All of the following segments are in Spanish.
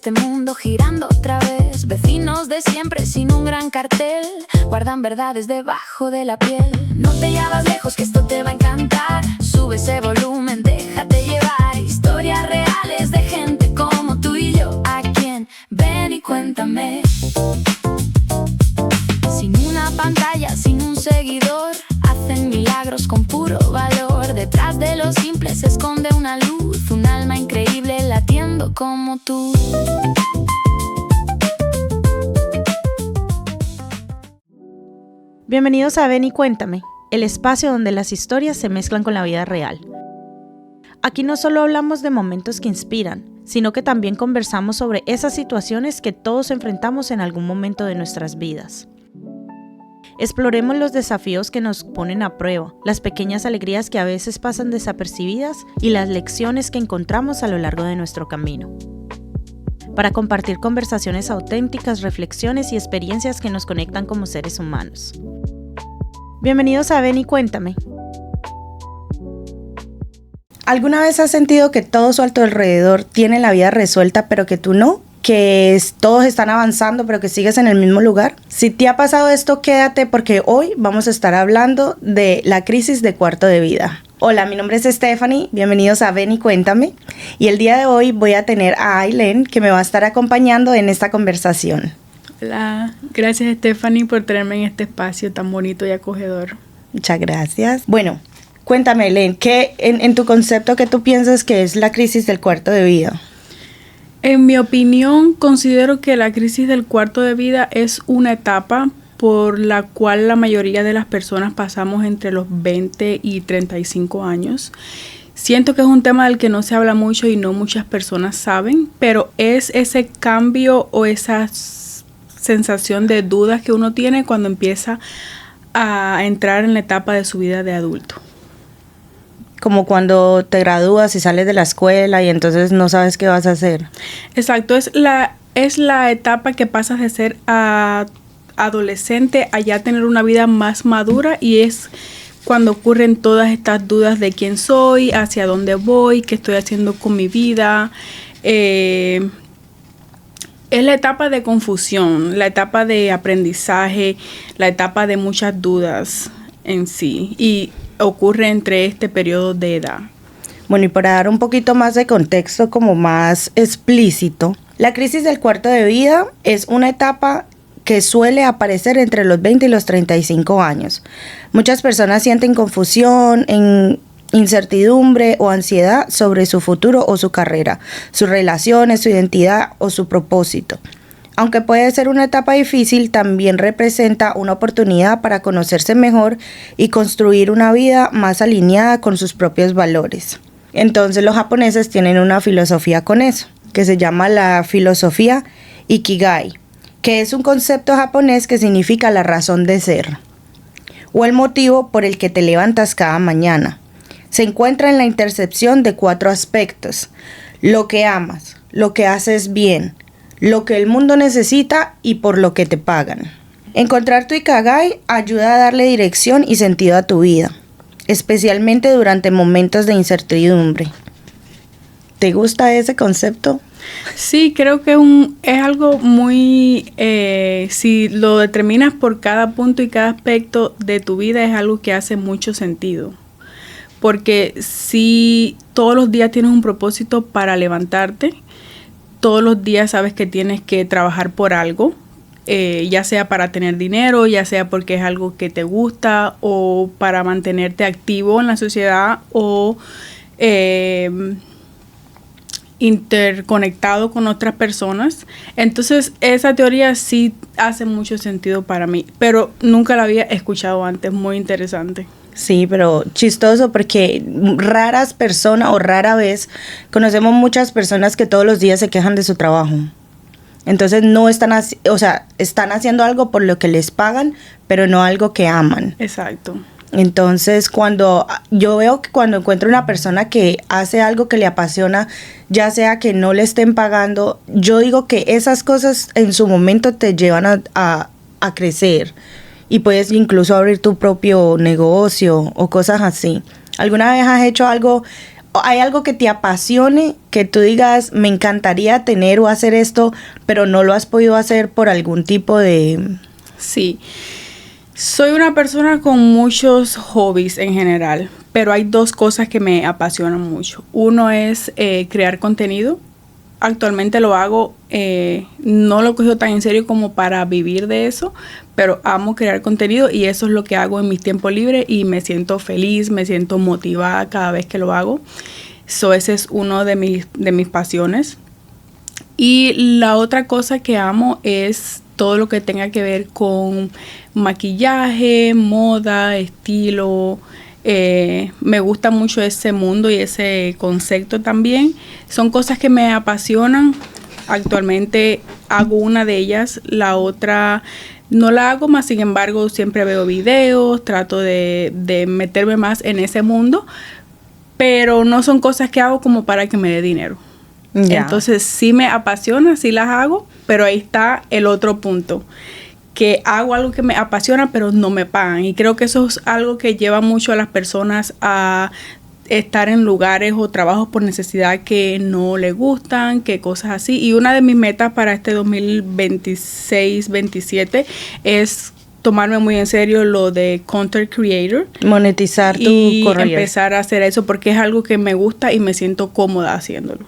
este mundo girando otra vez. Vecinos de siempre sin un gran cartel, guardan verdades debajo de la piel. No te llevas lejos que esto te va a encantar. Sube ese volumen, déjate llevar. Historias reales de gente como tú y yo. ¿A quién? Ven y cuéntame. Sin una pantalla, sin un seguidor, hacen milagros con puro valor. Detrás de lo simple se esconde una luz, un alma increíble latiendo como tú. Bienvenidos a Ven y Cuéntame, el espacio donde las historias se mezclan con la vida real. Aquí no solo hablamos de momentos que inspiran, sino que también conversamos sobre esas situaciones que todos enfrentamos en algún momento de nuestras vidas. Exploremos los desafíos que nos ponen a prueba, las pequeñas alegrías que a veces pasan desapercibidas y las lecciones que encontramos a lo largo de nuestro camino. Para compartir conversaciones auténticas, reflexiones y experiencias que nos conectan como seres humanos. Bienvenidos a Ven y Cuéntame. ¿Alguna vez has sentido que todos a tu alrededor tienen la vida resuelta pero que tú no? Que todos están avanzando pero que sigues en el mismo lugar. Si te ha pasado esto, quédate porque hoy vamos a estar hablando de la crisis de cuarto de vida. Hola, mi nombre es Stephanie, bienvenidos a Ven y Cuéntame. Y el día de hoy voy a tener a Ailén que me va a estar acompañando en esta conversación. Hola, gracias Stephanie por tenerme en este espacio tan bonito y acogedor. Muchas gracias. Bueno, cuéntame Ailén, ¿qué en tu concepto qué tú piensas que es la crisis del cuarto de vida? En mi opinión, considero que la crisis del cuarto de vida es una etapa por la cual la mayoría de las personas pasamos entre los 20 y 35 años. Siento que es un tema del que no se habla mucho y no muchas personas saben, pero es ese cambio o esa sensación de dudas que uno tiene cuando empieza a entrar en la etapa de su vida de adulto. Como cuando te gradúas y sales de la escuela y entonces no sabes qué vas a hacer. Exacto, es la etapa que pasas de ser adolescente a ya tener una vida más madura y es cuando ocurren todas estas dudas de quién soy, hacia dónde voy, qué estoy haciendo con mi vida. Es la etapa de confusión, la etapa de aprendizaje, la etapa de muchas dudas en sí y ocurre entre este periodo de edad. Bueno, y para dar un poquito más de contexto como más explícito, la crisis del cuarto de vida es una etapa que suele aparecer entre los 20 y los 35 años. Muchas personas sienten confusión, incertidumbre o ansiedad sobre su futuro o su carrera, sus relaciones, su identidad o su propósito. Aunque puede ser una etapa difícil, también representa una oportunidad para conocerse mejor y construir una vida más alineada con sus propios valores. Entonces los japoneses tienen una filosofía con eso, que se llama la filosofía Ikigai, que es un concepto japonés que significa la razón de ser, o el motivo por el que te levantas cada mañana. Se encuentra en la intersección de 4 aspectos: lo que amas, lo que haces bien, lo que el mundo necesita y por lo que te pagan. Encontrar tu Ikigai ayuda a darle dirección y sentido a tu vida, especialmente durante momentos de incertidumbre. ¿Te gusta ese concepto? Sí, creo que es algo muy, si lo determinas por cada punto y cada aspecto de tu vida, es algo que hace mucho sentido. Porque si todos los días tienes un propósito para levantarte, todos los días sabes que tienes que trabajar por algo, ya sea para tener dinero, ya sea porque es algo que te gusta o para mantenerte activo en la sociedad o interconectado con otras personas. Entonces esa teoría sí hace mucho sentido para mí, pero nunca la había escuchado antes. Muy interesante. Sí, pero chistoso porque raras personas o rara vez conocemos muchas personas que todos los días se quejan de su trabajo. Entonces no están están haciendo algo por lo que les pagan, pero no algo que aman. Exacto. Entonces yo veo que cuando encuentro una persona que hace algo que le apasiona, ya sea que no le estén pagando, yo digo que esas cosas en su momento te llevan a crecer. Y puedes incluso abrir tu propio negocio o cosas así. ¿Alguna vez has hecho algo ¿Hay algo que te apasione, que tú digas, me encantaría tener o hacer esto, pero no lo has podido hacer por algún tipo de...? Sí. Soy una persona con muchos hobbies en general, pero hay dos cosas que me apasionan mucho. Uno es crear contenido. Actualmente lo hago, no lo he cogido tan en serio como para vivir de eso, pero amo crear contenido y eso es lo que hago en mis tiempos libres y me siento feliz, me siento motivada cada vez que lo hago. Ese es uno de mis pasiones. Y la otra cosa que amo es todo lo que tenga que ver con maquillaje, moda, estilo. Me gusta mucho ese mundo y ese concepto también. Son cosas que me apasionan. Actualmente hago una de ellas, la otra no la hago más, sin embargo siempre veo videos, trato de meterme más en ese mundo, pero no son cosas que hago como para que me dé dinero. Yeah. Entonces sí me apasiona, sí las hago, pero ahí está el otro punto, que hago algo que me apasiona pero no me pagan, y creo que eso es algo que lleva mucho a las personas a estar en lugares o trabajos por necesidad que no les gustan, que cosas así. Y una de mis metas para este 2026-27 es tomarme muy en serio lo de content creator, monetizar tu y correo, empezar a hacer eso porque es algo que me gusta y me siento cómoda haciéndolo.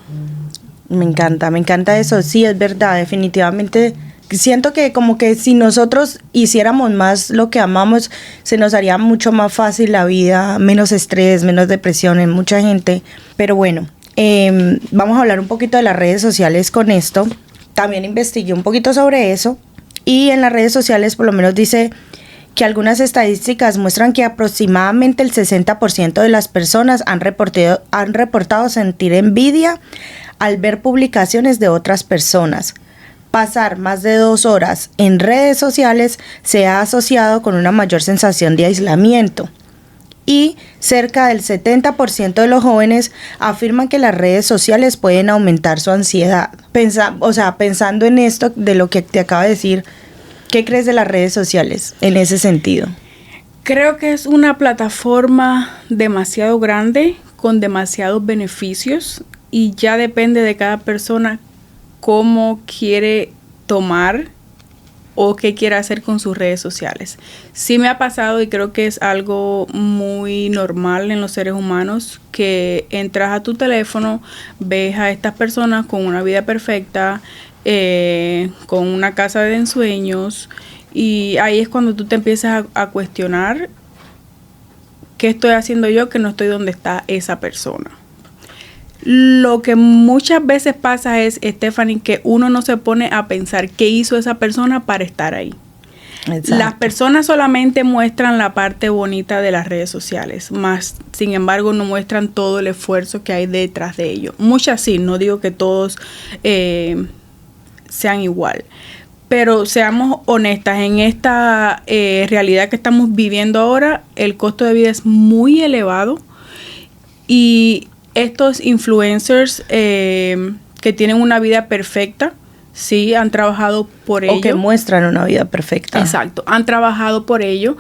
Me encanta eso. Sí, es verdad, definitivamente. Siento que como que si nosotros hiciéramos más lo que amamos, se nos haría mucho más fácil la vida, menos estrés, menos depresión en mucha gente. Pero bueno, vamos a hablar un poquito de las redes sociales con esto. También investigué un poquito sobre eso y en las redes sociales por lo menos dice que algunas estadísticas muestran que aproximadamente el 60% de las personas han reportado sentir envidia al ver publicaciones de otras personas. Pasar más de 2 horas en redes sociales se ha asociado con una mayor sensación de aislamiento. Y cerca del 70% de los jóvenes afirman que las redes sociales pueden aumentar su ansiedad. Pensando en esto, de lo que te acabo de decir, ¿qué crees de las redes sociales en ese sentido? Creo que es una plataforma demasiado grande, con demasiados beneficios, y ya depende de cada persona cómo quiere tomar o qué quiere hacer con sus redes sociales. Sí me ha pasado y creo que es algo muy normal en los seres humanos que entras a tu teléfono, ves a estas personas con una vida perfecta, con una casa de ensueños, y ahí es cuando tú te empiezas a cuestionar qué estoy haciendo yo que no estoy donde está esa persona. Lo que muchas veces pasa es, Stephanie, que uno no se pone a pensar qué hizo esa persona para estar ahí. Exacto. Las personas solamente muestran la parte bonita de las redes sociales, más sin embargo no muestran todo el esfuerzo que hay detrás de ello. Muchas sí, no digo que todos sean igual, pero seamos honestas, en esta realidad que estamos viviendo ahora, el costo de vida es muy elevado, y estos influencers que tienen una vida perfecta, sí, han trabajado por ello. O que muestran una vida perfecta. Exacto, han trabajado por ello,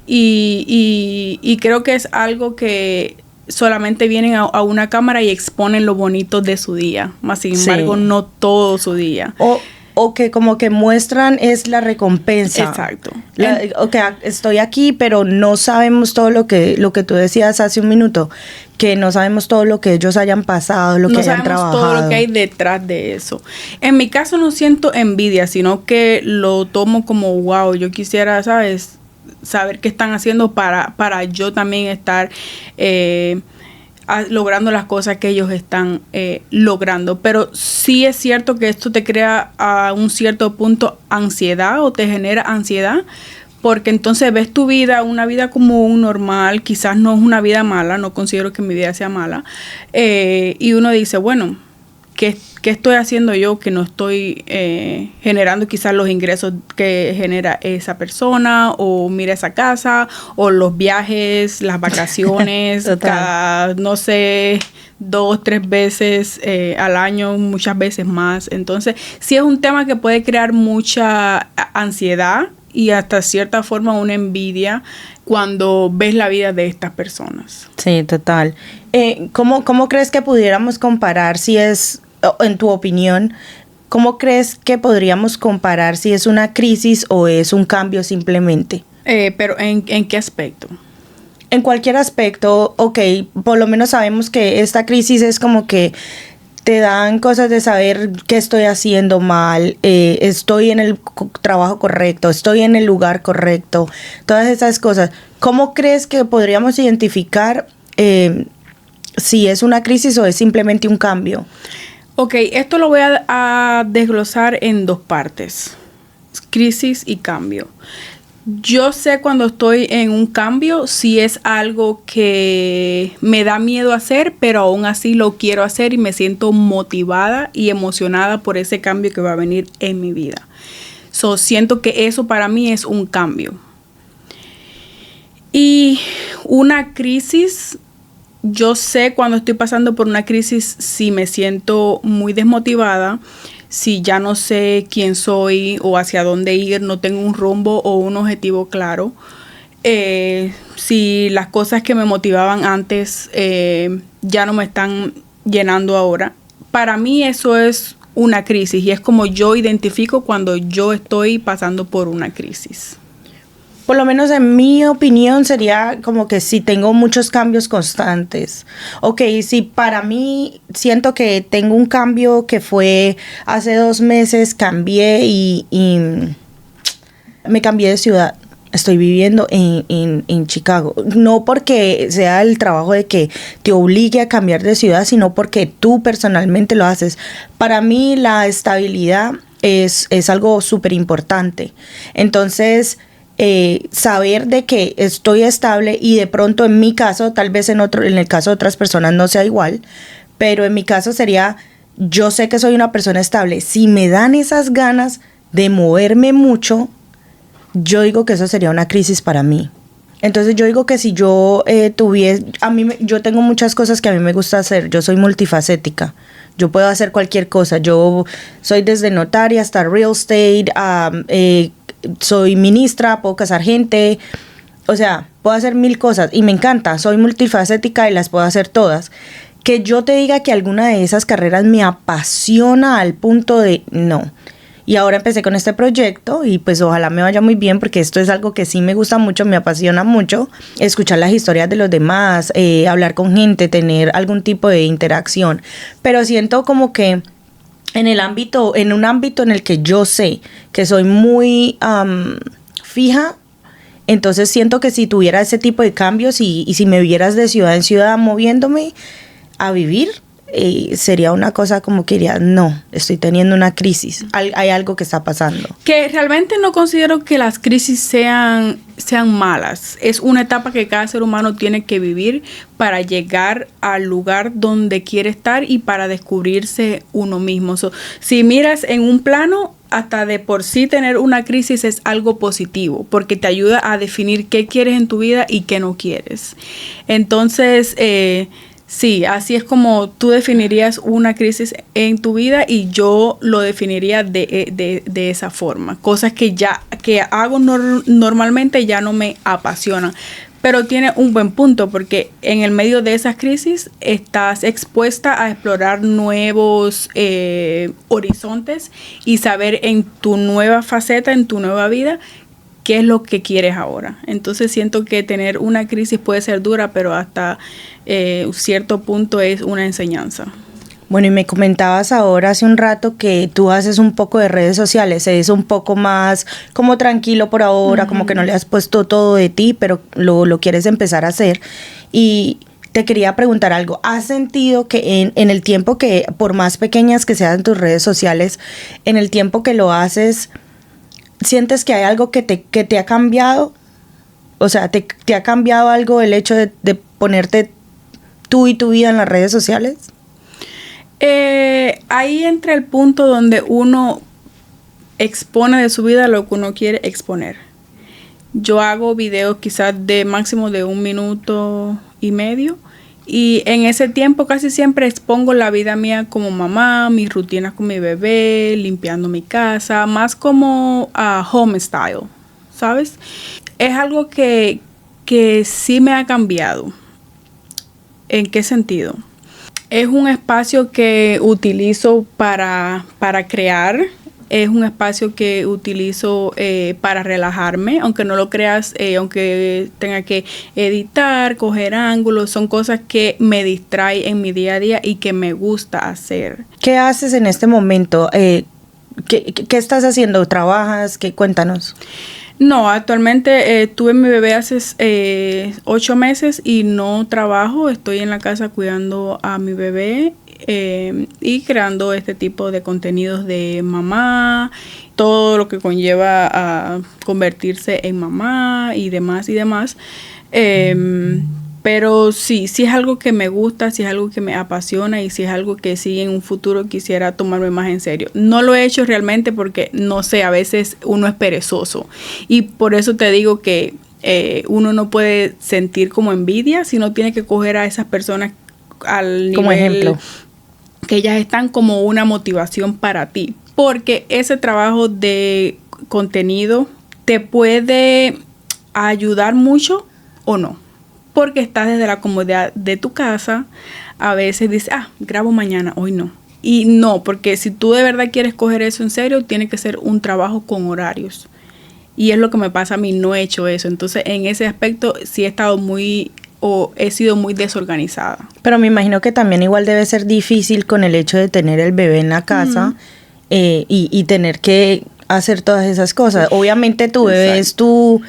y creo que es algo que solamente vienen a una cámara y exponen lo bonito de su día, más sin embargo no todo su día. O que como que muestran es la recompensa. Exacto. Estoy aquí, pero no sabemos todo lo que tú decías hace un minuto, que no sabemos todo lo que ellos hayan pasado, lo que hayan trabajado. No sabemos todo lo que hay detrás de eso. En mi caso no siento envidia, sino que lo tomo como, wow, yo quisiera, ¿sabes?, saber qué están haciendo para yo también estar logrando las cosas que ellos están logrando. Pero sí es cierto que esto te crea a un cierto punto ansiedad, o te genera ansiedad, porque entonces ves tu vida, una vida común, normal, quizás no es una vida mala, no considero que mi vida sea mala, y uno dice, bueno, ¿qué estoy haciendo yo que no estoy generando quizás los ingresos que genera esa persona, o mira esa casa, o los viajes, las vacaciones, cada, no sé, 2, 3 veces al año, muchas veces más? Entonces, sí es un tema que puede crear mucha ansiedad y hasta cierta forma una envidia cuando ves la vida de estas personas. Sí, total. ¿Cómo crees que pudiéramos comparar si es, en tu opinión, cómo crees que podríamos comparar si es una crisis o es un cambio simplemente? Pero ¿en qué aspecto? En cualquier aspecto, ok, por lo menos sabemos que esta crisis es como que te dan cosas de saber qué estoy haciendo mal, estoy en el trabajo correcto, estoy en el lugar correcto, todas esas cosas. ¿Cómo crees que podríamos identificar si es una crisis o es simplemente un cambio? Ok, esto lo voy a desglosar en dos partes, crisis y cambio. Yo sé cuando estoy en un cambio si es algo que me da miedo hacer, pero aún así lo quiero hacer y me siento motivada y emocionada por ese cambio que va a venir en mi vida. Siento que eso para mí es un cambio. Y una crisis, yo sé cuando estoy pasando por una crisis si me siento muy desmotivada, si ya no sé quién soy o hacia dónde ir, no tengo un rumbo o un objetivo claro. Si las cosas que me motivaban antes ya no me están llenando ahora. Para mí eso es una crisis y es como yo identifico cuando yo estoy pasando por una crisis. Por lo menos en mi opinión sería como que si tengo muchos cambios constantes. Ok, si para mí siento que tengo un cambio que fue hace 2 meses, cambié y me cambié de ciudad. Estoy viviendo en Chicago. No porque sea el trabajo de que te obligue a cambiar de ciudad, sino porque tú personalmente lo haces. Para mí la estabilidad es algo súper importante. Entonces, saber de que estoy estable y de pronto en mi caso, tal vez en el caso de otras personas no sea igual, pero en mi caso sería, yo sé que soy una persona estable. Si me dan esas ganas de moverme mucho, yo digo que eso sería una crisis para mí. Entonces yo digo que si yo yo tengo muchas cosas que a mí me gusta hacer, yo soy multifacética. Yo puedo hacer cualquier cosa. Yo soy desde notaria hasta real estate, soy ministra, puedo casar gente, o sea, puedo hacer 1000 cosas y me encanta, soy multifacética y las puedo hacer todas. Que yo te diga que alguna de esas carreras me apasiona al punto de no. Y ahora empecé con este proyecto y pues ojalá me vaya muy bien porque esto es algo que sí me gusta mucho, me apasiona mucho, escuchar las historias de los demás, hablar con gente, tener algún tipo de interacción. Pero siento como que en un ámbito en el que yo sé que soy muy fija, entonces siento que si tuviera ese tipo de cambios y si me vieras de ciudad en ciudad moviéndome a vivir, sería una cosa como que diría, no, estoy teniendo una crisis, hay algo que está pasando. Que realmente no considero que las crisis sean malas. Es una etapa que cada ser humano tiene que vivir para llegar al lugar donde quiere estar y para descubrirse uno mismo. Si miras en un plano, hasta de por sí tener una crisis es algo positivo, porque te ayuda a definir qué quieres en tu vida y qué no quieres. Entonces, sí, así es como tú definirías una crisis en tu vida y yo lo definiría de esa forma. Cosas que hago normalmente ya no me apasionan. Pero tiene un buen punto porque en el medio de esas crisis estás expuesta a explorar nuevos horizontes y saber en tu nueva faceta, en tu nueva vida, qué es lo que quieres ahora. Entonces siento que tener una crisis puede ser dura, pero hasta cierto punto es una enseñanza. Bueno, y me comentabas ahora hace un rato que tú haces un poco de redes sociales, es un poco más como tranquilo por ahora, como que no le has puesto todo de ti, pero lo quieres empezar a hacer. Y te quería preguntar algo, ¿has sentido que en el tiempo que, por más pequeñas que sean tus redes sociales, en el tiempo que lo haces, sientes que hay algo que te ha cambiado? O sea, ¿te ha cambiado algo el hecho de ponerte tú y tu vida en las redes sociales? Ahí entra el punto donde uno expone de su vida lo que uno quiere exponer. Yo hago videos quizás de máximo de 1 minuto y medio y en ese tiempo casi siempre expongo la vida mía como mamá, mis rutinas con mi bebé, limpiando mi casa, más como home style, ¿sabes? Es algo que sí me ha cambiado. ¿En qué sentido? Es un espacio que utilizo para crear. Es un espacio que utilizo para relajarme, aunque no lo creas, aunque tenga que editar, coger ángulos, son cosas que me distraen en mi día a día y que me gusta hacer. ¿Qué haces en este momento? ¿Qué estás haciendo? ¿Trabajas? Cuéntanos. No, actualmente tuve mi bebé hace 8 meses y no trabajo. Estoy en la casa cuidando a mi bebé y creando este tipo de contenidos de mamá, todo lo que conlleva a convertirse en mamá y demás y demás. Pero sí es algo que me gusta, sí es algo que me apasiona y sí es algo que sí en un futuro quisiera tomarme más en serio. No lo he hecho realmente porque, no sé, a veces uno es perezoso. Y por eso te digo que uno no puede sentir como envidia, sino tiene que coger a esas personas al nivel... Como ejemplo. Que ellas están como una motivación para ti. Porque ese trabajo de contenido te puede ayudar mucho o no. Porque estás desde la comodidad de tu casa, a veces dices, grabo mañana, hoy no. Y no, porque si tú de verdad quieres coger eso en serio, tiene que ser un trabajo con horarios. Y es lo que me pasa a mí, no he hecho eso. Entonces, en ese aspecto sí he sido muy desorganizada. Pero me imagino que también igual debe ser difícil con el hecho de tener el bebé en la casa y tener que hacer todas esas cosas. Obviamente tu bebé es tu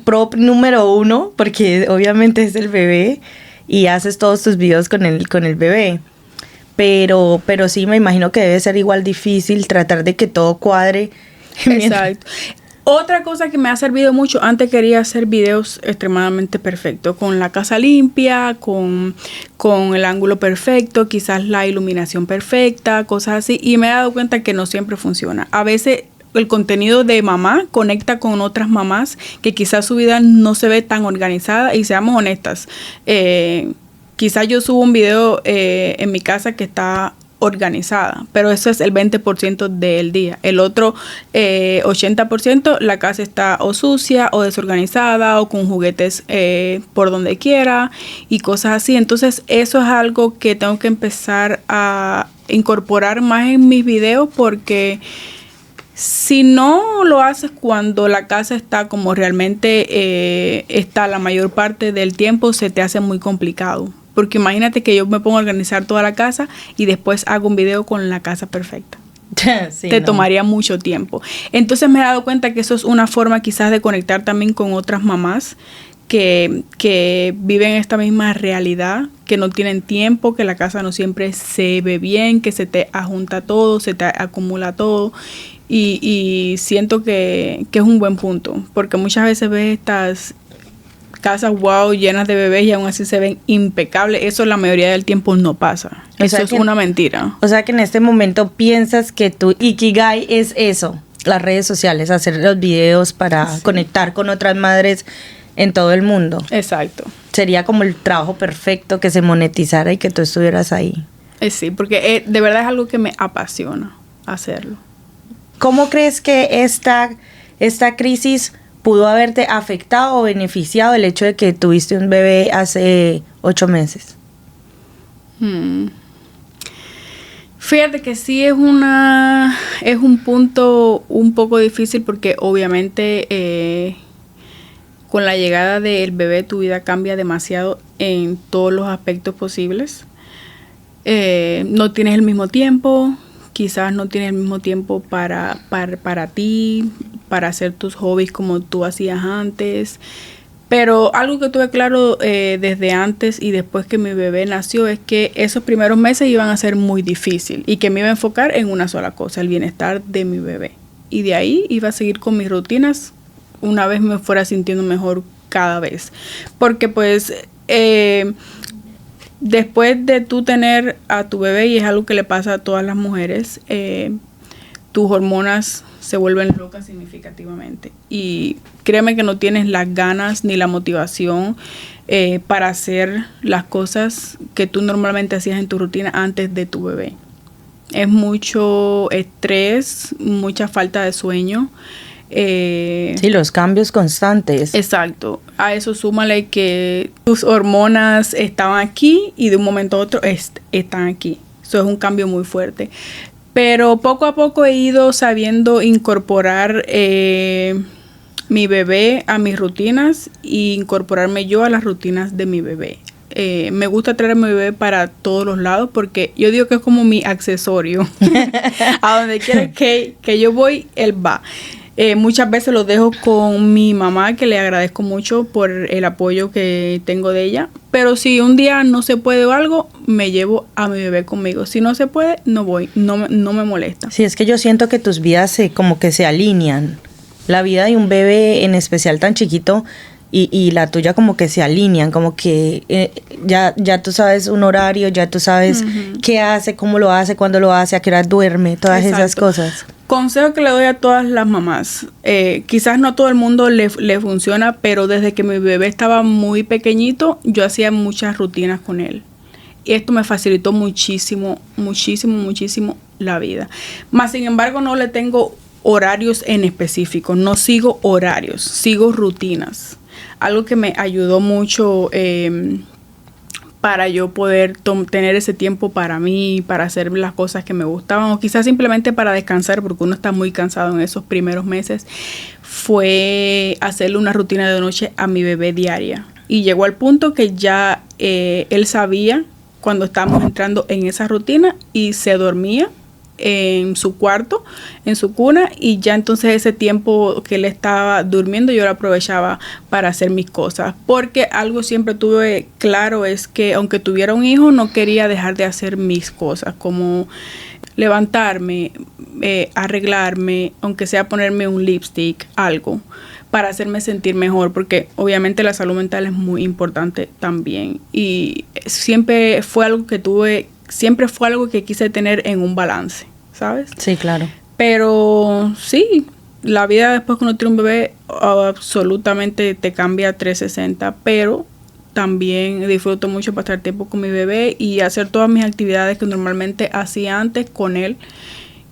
prop número 1, porque obviamente es el bebé y haces todos tus videos con el bebé. Pero sí me imagino que debe ser igual difícil tratar de que todo cuadre. Exacto. Otra cosa que me ha servido mucho, antes quería hacer videos extremadamente perfectos, con la casa limpia, con el ángulo perfecto, quizás la iluminación perfecta, cosas así, y me he dado cuenta que no siempre funciona. A veces el contenido de mamá conecta con otras mamás que quizás su vida no se ve tan organizada, y seamos honestas, quizás yo subo un video en mi casa que está organizada, pero eso es el 20% del día. El otro 80% la casa está o sucia o desorganizada o con juguetes por donde quiera y cosas así. Entonces eso es algo que tengo que empezar a incorporar más en mis videos, porque si no lo haces cuando la casa está como realmente está la mayor parte del tiempo, se te hace muy complicado. Porque imagínate que yo me pongo a organizar toda la casa y después hago un video con la casa perfecta. Sí, tomaría mucho tiempo. Entonces me he dado cuenta que eso es una forma quizás de conectar también con otras mamás que viven esta misma realidad, que no tienen tiempo, que la casa no siempre se ve bien, que se te ajunta todo, se te acumula todo. Y siento que es un buen punto, porque muchas veces ves estas casas llenas de bebés y aún así se ven impecables. Eso la mayoría del tiempo no pasa. Eso es una mentira. O sea que en este momento piensas que tu Ikigai es eso, las redes sociales, hacer los videos para conectar con otras madres en todo el mundo. Exacto. Sería como el trabajo perfecto, que se monetizara y que tú estuvieras ahí. Sí, porque de verdad es algo que me apasiona hacerlo. ¿Cómo crees que esta crisis pudo haberte afectado o beneficiado el hecho de que tuviste un bebé hace 8 meses? Fíjate que sí es un punto un poco difícil, porque obviamente con la llegada del bebé tu vida cambia demasiado en todos los aspectos posibles. No tienes el mismo tiempo, quizás no tienes el mismo tiempo para ti, para hacer tus hobbies como tú hacías antes. Pero algo que tuve claro desde antes y después que mi bebé nació es que esos primeros meses iban a ser muy difíciles y que me iba a enfocar en una sola cosa, el bienestar de mi bebé. Y de ahí iba a seguir con mis rutinas una vez me fuera sintiendo mejor cada vez. Porque pues después de tú tener a tu bebé, y es algo que le pasa a todas las mujeres, tus hormonas se vuelven locas significativamente. Y créeme que no tienes las ganas ni la motivación para hacer las cosas que tú normalmente hacías en tu rutina antes de tu bebé. Es mucho estrés, mucha falta de sueño. Sí, los cambios constantes. Exacto. A eso súmale que tus hormonas estaban aquí y de un momento a otro están aquí. Eso es un cambio muy fuerte. Pero poco a poco he ido sabiendo incorporar mi bebé a mis rutinas e incorporarme yo a las rutinas de mi bebé. Me gusta traer a mi bebé para todos los lados porque yo digo que es como mi accesorio. A donde quiera que yo voy, él va. Muchas veces lo dejo con mi mamá, que le agradezco mucho por el apoyo que tengo de ella. Pero si un día no se puede o algo, me llevo a mi bebé conmigo. Si no se puede, no voy. No me molesta. Sí, es que yo siento que tus vidas como que se alinean. La vida de un bebé, en especial tan chiquito, y la tuya como que se alinean, como que ya tú sabes un horario, ya tú sabes qué hace, cómo lo hace, cuándo lo hace, a qué hora duerme, todas Exacto. esas cosas. Consejo que le doy a todas las mamás. Quizás no a todo el mundo le funciona, pero desde que mi bebé estaba muy pequeñito, yo hacía muchas rutinas con él. Y esto me facilitó muchísimo la vida. Más sin embargo, no le tengo horarios en específico. No sigo horarios, sigo rutinas. Algo que me ayudó mucho para yo poder tener ese tiempo para mí, para hacer las cosas que me gustaban, o quizás simplemente para descansar, porque uno está muy cansado en esos primeros meses, fue hacerle una rutina de noche a mi bebé diaria. Y llegó al punto que ya él sabía cuando estábamos entrando en esa rutina y se dormía en su cuarto, en su cuna, y ya entonces ese tiempo que él estaba durmiendo yo lo aprovechaba para hacer mis cosas, porque algo siempre tuve claro es que aunque tuviera un hijo no quería dejar de hacer mis cosas, como levantarme, arreglarme, aunque sea ponerme un lipstick, algo para hacerme sentir mejor, porque obviamente la salud mental es muy importante también, y siempre fue algo que quise tener en un balance, ¿sabes? Sí, claro. Pero sí, la vida después que uno tiene un bebé absolutamente te cambia 360, pero también disfruto mucho pasar tiempo con mi bebé y hacer todas mis actividades que normalmente hacía antes con él,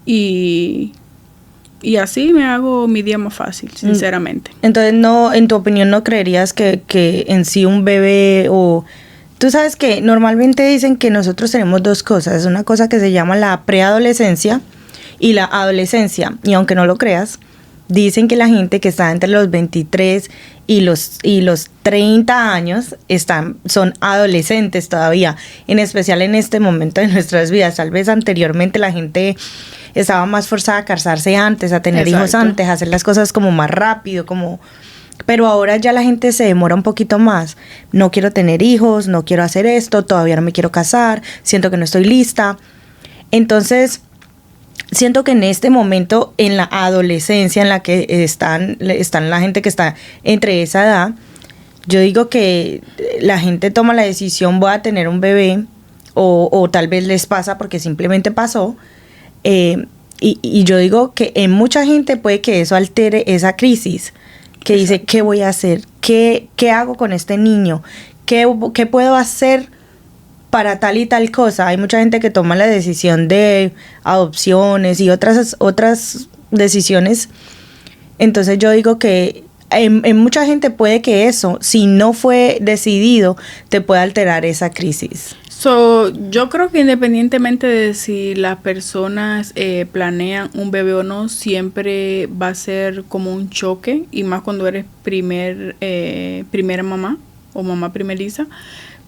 y así me hago mi día más fácil, sinceramente. Entonces, no, en tu opinión, ¿no creerías que en sí un bebé o... Tú sabes que normalmente dicen que nosotros tenemos dos cosas, una cosa que se llama la preadolescencia y la adolescencia, y aunque no lo creas, dicen que la gente que está entre los 23 y los 30 años son adolescentes todavía, en especial en este momento de nuestras vidas. Tal vez anteriormente la gente estaba más forzada a casarse antes, a tener hijos antes, a hacer las cosas como más rápido, pero ahora ya la gente se demora un poquito más. No quiero tener hijos, no quiero hacer esto, todavía no me quiero casar, siento que no estoy lista. Entonces, siento que en este momento, en la adolescencia en la que están la gente que está entre esa edad, yo digo que la gente toma la decisión, voy a tener un bebé, o tal vez les pasa porque simplemente pasó. Y yo digo que en mucha gente puede que eso altere esa crisis, que dice, ¿qué voy a hacer? ¿Qué hago con este niño? ¿Qué puedo hacer para tal y tal cosa? Hay mucha gente que toma la decisión de adopciones y otras decisiones. Entonces yo digo que en mucha gente puede que eso, si no fue decidido, te puede alterar esa crisis. Yo creo que independientemente de si las personas planean un bebé o no, siempre va a ser como un choque, y más cuando eres primera mamá o mamá primeriza,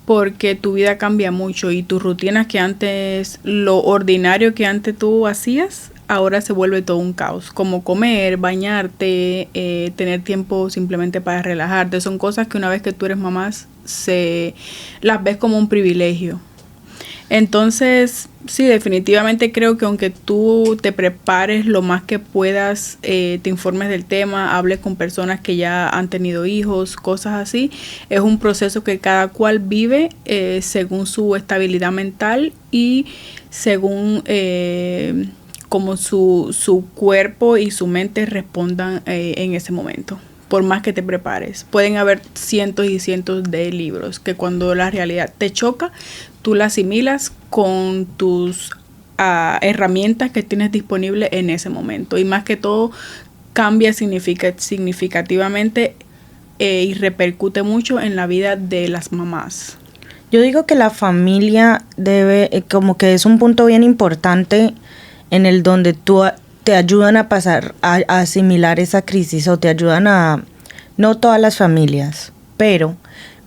porque tu vida cambia mucho y tus rutinas que antes, lo ordinario que antes tú hacías, ahora se vuelve todo un caos, como comer, bañarte, tener tiempo simplemente para relajarte. Son cosas que una vez que tú eres mamá las ves como un privilegio. Entonces, sí, definitivamente creo que aunque tú te prepares lo más que puedas, te informes del tema, hables con personas que ya han tenido hijos, cosas así, es un proceso que cada cual vive según su estabilidad mental y según como su cuerpo y su mente respondan en ese momento. Por más que te prepares, pueden haber cientos y cientos de libros que cuando la realidad te choca, tú la asimilas con tus herramientas que tienes disponibles en ese momento. Y más que todo, cambia significativamente y repercute mucho en la vida de las mamás. Yo digo que la familia debe, como que es un punto bien importante en el donde te ayudan a pasar, a asimilar esa crisis, o te ayudan no todas las familias, pero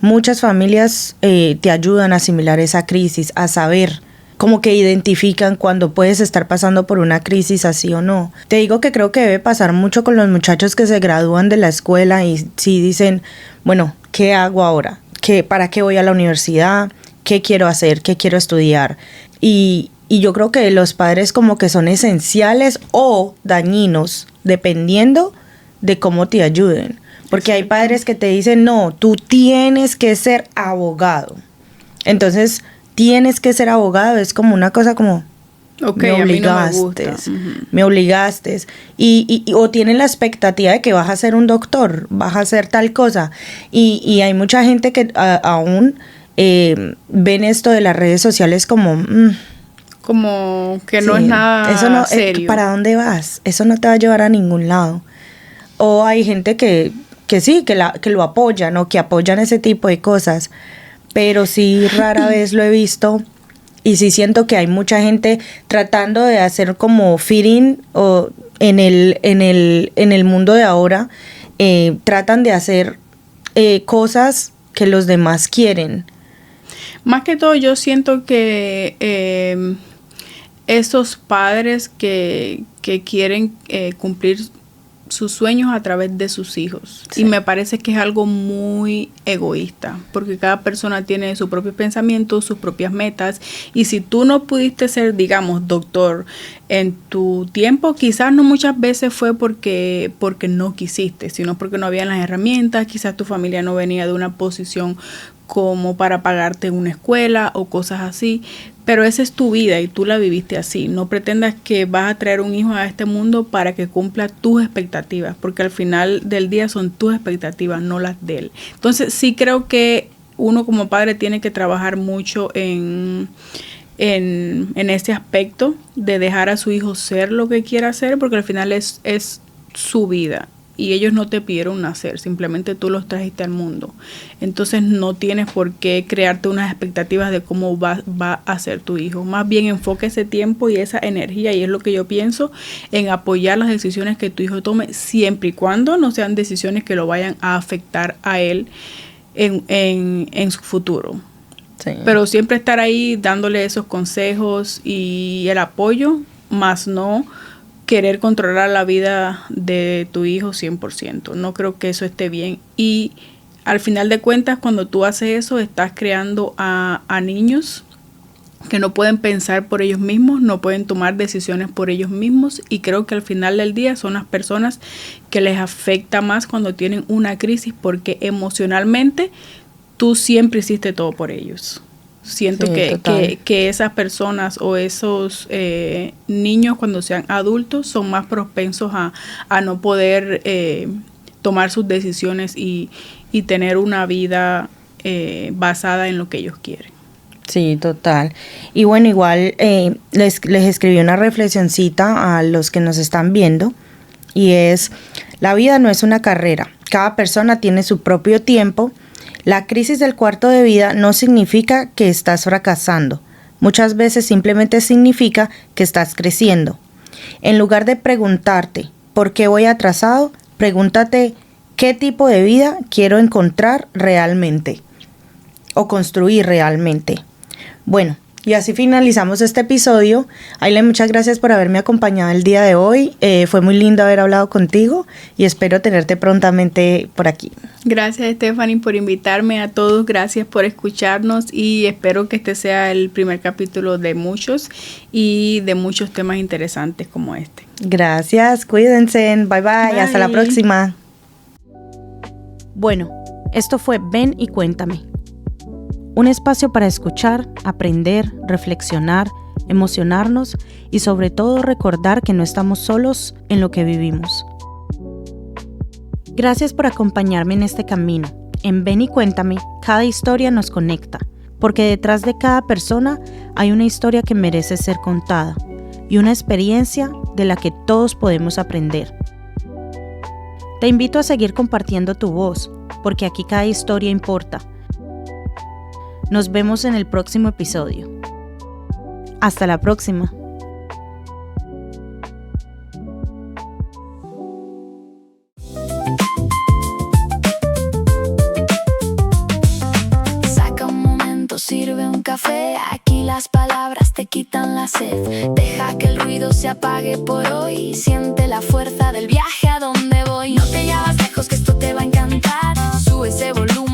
muchas familias te ayudan a asimilar esa crisis, a saber, como que identifican cuando puedes estar pasando por una crisis así o no. Te digo que creo que debe pasar mucho con los muchachos que se gradúan de la escuela y sí dicen, bueno, ¿qué hago ahora? ¿Para qué voy a la universidad? ¿Qué quiero hacer? ¿Qué quiero estudiar? Y yo creo que los padres como que son esenciales o dañinos, dependiendo de cómo te ayuden. Porque hay padres que te dicen, no, tú tienes que ser abogado. Entonces, tienes que ser abogado, es como una cosa como, okay, me obligaste, a mí no me gusta. Me obligaste. O tienen la expectativa de que vas a ser un doctor, vas a hacer tal cosa. Y hay mucha gente que aún ven esto de las redes sociales como... como que no es nada eso no, serio. ¿Para dónde vas? Eso no te va a llevar a ningún lado. O hay gente que sí, que lo apoyan o que apoyan ese tipo de cosas. Pero sí, rara vez lo he visto. Y sí siento que hay mucha gente tratando de hacer como fitting o en el mundo de ahora. Tratan de hacer cosas que los demás quieren. Más que todo yo siento que esos padres que quieren cumplir sus sueños a través de sus hijos. Sí. Y me parece que es algo muy egoísta, porque cada persona tiene sus propios pensamientos, sus propias metas, y si tú no pudiste ser, digamos, doctor en tu tiempo, quizás no muchas veces fue porque no quisiste, sino porque no habían las herramientas, quizás tu familia no venía de una posición como para pagarte una escuela o cosas así, pero esa es tu vida y tú la viviste así. No pretendas que vas a traer un hijo a este mundo para que cumpla tus expectativas, porque al final del día son tus expectativas, no las de él. Entonces sí creo que uno como padre tiene que trabajar mucho en ese aspecto de dejar a su hijo ser lo que quiera hacer, porque al final es su vida. Y ellos no te pidieron nacer, simplemente tú los trajiste al mundo. Entonces no tienes por qué crearte unas expectativas de cómo va a ser tu hijo. Más bien enfoca ese tiempo y esa energía, y es lo que yo pienso, en apoyar las decisiones que tu hijo tome, siempre y cuando no sean decisiones que lo vayan a afectar a él en su futuro. Sí. Pero siempre estar ahí dándole esos consejos y el apoyo, más no querer controlar la vida de tu hijo 100%. No creo que eso esté bien. Y al final de cuentas, cuando tú haces eso, estás creando a niños que no pueden pensar por ellos mismos, no pueden tomar decisiones por ellos mismos. Y creo que al final del día son las personas que les afecta más cuando tienen una crisis, porque emocionalmente tú siempre hiciste todo por ellos. Siento que esas personas o esos niños cuando sean adultos son más propensos a no poder tomar sus decisiones y tener una vida basada en lo que ellos quieren. Sí, total. Y bueno, igual les escribí una reflexioncita a los que nos están viendo, y es: la vida no es una carrera, cada persona tiene su propio tiempo. La crisis del cuarto de vida no significa que estás fracasando. Muchas veces simplemente significa que estás creciendo. En lugar de preguntarte ¿por qué voy atrasado?, pregúntate ¿qué tipo de vida quiero encontrar realmente o construir realmente? Bueno, y así finalizamos este episodio. Aile, muchas gracias por haberme acompañado el día de hoy. Fue muy lindo haber hablado contigo y espero tenerte prontamente por aquí. Gracias, Stephanie, por invitarme. A todos, gracias por escucharnos, y espero que este sea el primer capítulo de muchos y de muchos temas interesantes como este. Gracias, cuídense. Bye, bye. Hasta la próxima. Bueno, esto fue Ven y Cuéntame. Un espacio para escuchar, aprender, reflexionar, emocionarnos y sobre todo recordar que no estamos solos en lo que vivimos. Gracias por acompañarme en este camino. En Ven y Cuéntame, cada historia nos conecta, porque detrás de cada persona hay una historia que merece ser contada y una experiencia de la que todos podemos aprender. Te invito a seguir compartiendo tu voz, porque aquí cada historia importa. Nos vemos en el próximo episodio. Hasta la próxima. Saca un momento, sirve un café. Aquí las palabras te quitan la sed. Deja que el ruido se apague por hoy. Siente la fuerza del viaje a donde voy. No te llevas lejos, que esto te va a encantar. Sube ese volumen.